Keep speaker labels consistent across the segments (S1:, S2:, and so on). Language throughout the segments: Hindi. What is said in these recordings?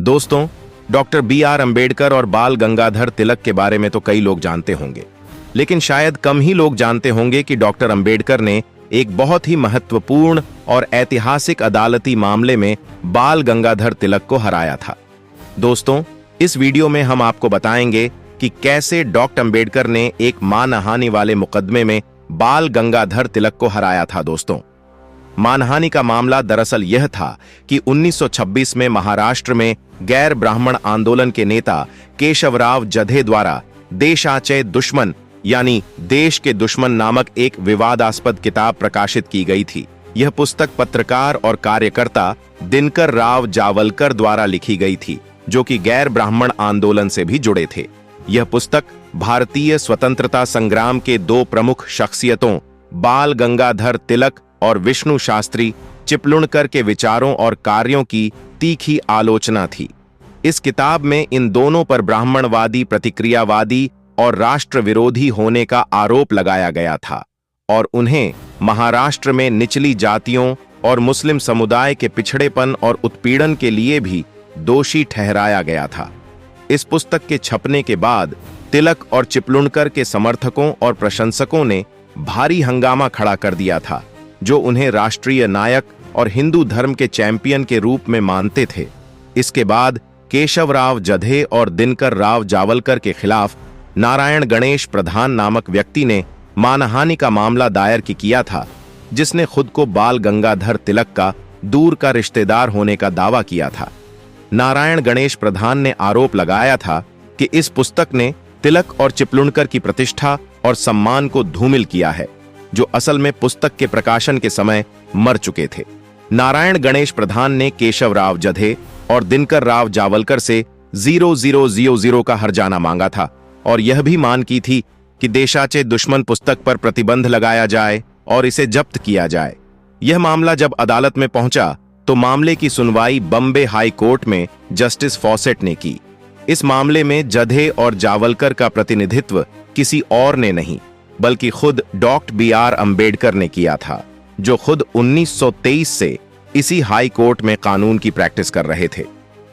S1: दोस्तों, डॉक्टर बी.आर. अंबेडकर और बाल गंगाधर तिलक के बारे में तो कई लोग जानते होंगे, लेकिन शायद कम ही लोग जानते होंगे कि डॉक्टर अंबेडकर ने एक बहुत ही महत्वपूर्ण और ऐतिहासिक अदालती मामले में बाल गंगाधर तिलक को हराया था। दोस्तों, इस वीडियो में हम आपको बताएंगे कि कैसे डॉक्टर अंबेडकर ने एक मानहानि वाले मुकदमे में बाल गंगाधर तिलक को हराया था। दोस्तों, मानहानि का मामला दरअसल यह था कि 1926 में महाराष्ट्र में गैर ब्राह्मण आंदोलन के नेता केशवराव जधे द्वारा देशाचे दुश्मन यानी देश के दुश्मन नामक एक विवादास्पद किताब प्रकाशित की गई थी। यह पुस्तक पत्रकार और कार्यकर्ता दिनकर राव जावलकर द्वारा लिखी गई थी, जो कि गैर ब्राह्मण आंदोलन से भी जुड़े थे। यह पुस्तक भारतीय स्वतंत्रता संग्राम के दो प्रमुख शख्सियतों बाल गंगाधर तिलक और विष्णु शास्त्री चिपलुणकर के विचारों और कार्यों की तीखी आलोचना थी। इस किताब में इन दोनों पर ब्राह्मणवादी, प्रतिक्रियावादी और राष्ट्र विरोधी होने का आरोप लगाया गया था और उन्हें महाराष्ट्र में निचली जातियों और मुस्लिम समुदाय के पिछड़ेपन और उत्पीड़न के लिए भी दोषी ठहराया गया था। इस पुस्तक के छपने के बाद तिलक और चिपलुणकर के समर्थकों और प्रशंसकों ने भारी हंगामा खड़ा कर दिया था, जो उन्हें राष्ट्रीय नायक और हिंदू धर्म के चैंपियन के रूप में मानते थे। इसके बाद केशवराव जधे और दिनकर राव जावलकर के खिलाफ नारायण गणेश प्रधान नामक व्यक्ति ने मानहानि का मामला दायर किया था, जिसने खुद को बाल गंगाधर तिलक का दूर का रिश्तेदार होने का दावा किया था। नारायण गणेश प्रधान ने आरोप लगाया था कि इस पुस्तक ने तिलक और चिपलुणकर की प्रतिष्ठा और सम्मान को धूमिल किया है, जो असल में पुस्तक के प्रकाशन के समय मर चुके थे। नारायण गणेश प्रधान ने केशवराव जधे और दिनकर राव जावलकर से 0000 का हर्जाना मांगा था और यह भी मांग की थी कि देशाचे दुश्मन पुस्तक पर प्रतिबंध लगाया जाए और इसे जब्त किया जाए। यह मामला जब अदालत में पहुंचा तो मामले की सुनवाई बॉम्बे हाई कोर्ट में जस्टिस फॉसेट ने की। इस मामले में जधे और जावलकर का प्रतिनिधित्व किसी और ने नहीं, बल्कि खुद डॉक्टर बी.आर. अंबेडकर ने किया था, जो खुद 1923 से इसी हाई कोर्ट में कानून की प्रैक्टिस कर रहे थे।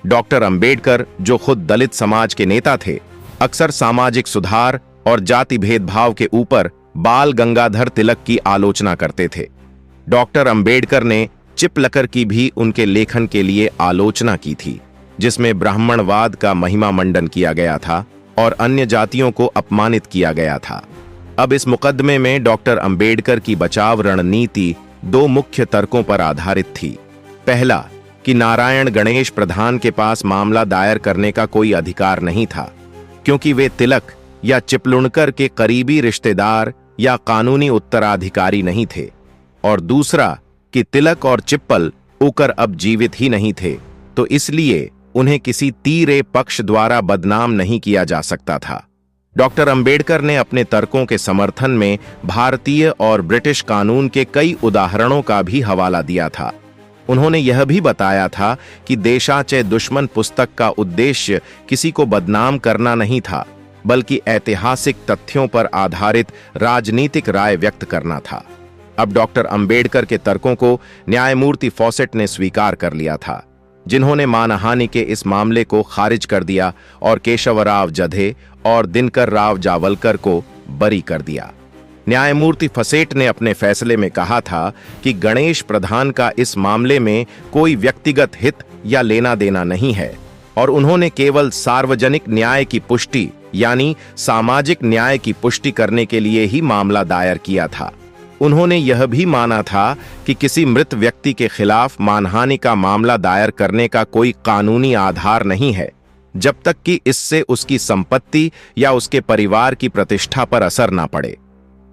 S1: डॉक्टर अंबेडकर, जो खुद दलित समाज के नेता थे, अक्सर सामाजिक सुधार और जाति भेदभाव के ऊपर बाल गंगाधर तिलक की आलोचना करते थे। डॉक्टर अंबेडकर ने चिपलकर की भी उनके लेखन के लिए आलोचना की थी, जिसमें ब्राह्मणवाद का महिमा मंडन किया गया था और अन्य जातियों को अपमानित किया गया था। अब इस मुकदमे में डॉक्टर अंबेडकर की बचाव रणनीति दो मुख्य तर्कों पर आधारित थी। पहला, कि नारायण गणेश प्रधान के पास मामला दायर करने का कोई अधिकार नहीं था, क्योंकि वे तिलक या चिपलुणकर के करीबी रिश्तेदार या कानूनी उत्तराधिकारी नहीं थे, और दूसरा कि तिलक और चिप्पल उकर अब जीवित ही नहीं थे, तो इसलिए उन्हें किसी तीसरे पक्ष द्वारा बदनाम नहीं किया जा सकता था। डॉक्टर अंबेडकर ने अपने तर्कों के समर्थन में भारतीय और ब्रिटिश कानून के कई उदाहरणों का भी हवाला दिया था। उन्होंने यह भी बताया था कि देशाचे दुश्मन पुस्तक का उद्देश्य किसी को बदनाम करना नहीं था, बल्कि ऐतिहासिक तथ्यों पर आधारित राजनीतिक राय व्यक्त करना था। अब डॉक्टर अंबेडकर के तर्कों को न्यायमूर्ति फॉसेट ने स्वीकार कर लिया था, जिन्होंने मानहानि के इस मामले को खारिज कर दिया और केशवराव जधे और दिनकर राव जावलकर को बरी कर दिया। न्यायमूर्ति फसेट ने अपने फैसले में कहा था कि गणेश प्रधान का इस मामले में कोई व्यक्तिगत हित या लेना देना नहीं है और उन्होंने केवल सार्वजनिक न्याय की पुष्टि यानी सामाजिक न्याय की पुष्टि करने के लिए ही मामला दायर किया था। उन्होंने यह भी माना था कि किसी मृत व्यक्ति के खिलाफ मानहानि का मामला दायर करने का कोई कानूनी आधार नहीं है, जब तक कि इससे उसकी संपत्ति या उसके परिवार की प्रतिष्ठा पर असर न पड़े।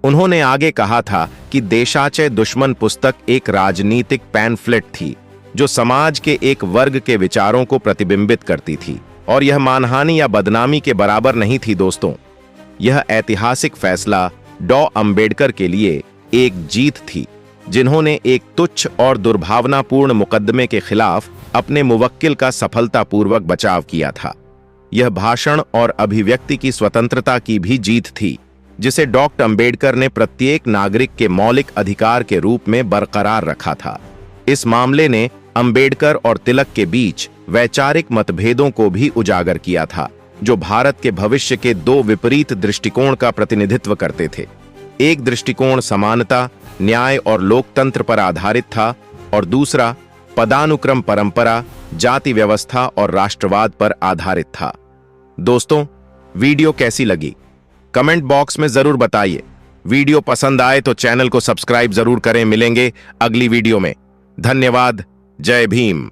S1: उन्होंने आगे कहा था कि देशाचे दुश्मन पुस्तक एक राजनीतिक पैम्फलेट थी, जो समाज के एक वर्ग के विचारों को प्रतिबिंबित करती थी और यह मानहानि या बदनामी के बराबर नहीं थी। दोस्तों, यह ऐतिहासिक फैसला डॉ. अंबेडकर के लिए एक जीत थी, जिन्होंने एक तुच्छ और दुर्भावनापूर्ण मुकदमे के खिलाफ अपने मुवक्किल का सफलतापूर्वक बचाव किया था। यह भाषण और अभिव्यक्ति की स्वतंत्रता की भी जीत थी, जिसे डॉक्टर अंबेडकर ने प्रत्येक नागरिक के मौलिक अधिकार के रूप में बरकरार रखा था। इस मामले ने अंबेडकर और तिलक के बीच वैचारिक मतभेदों को भी उजागर किया था, जो भारत के भविष्य के दो विपरीत दृष्टिकोण का प्रतिनिधित्व करते थे। एक दृष्टिकोण समानता, न्याय और लोकतंत्र पर आधारित था और दूसरा पदानुक्रम परंपरा, जाति व्यवस्था और राष्ट्रवाद पर आधारित था। दोस्तों, वीडियो कैसी लगी कमेंट बॉक्स में जरूर बताइए। वीडियो पसंद आए तो चैनल को सब्सक्राइब जरूर करें। मिलेंगे अगली वीडियो में। धन्यवाद। जय भीम।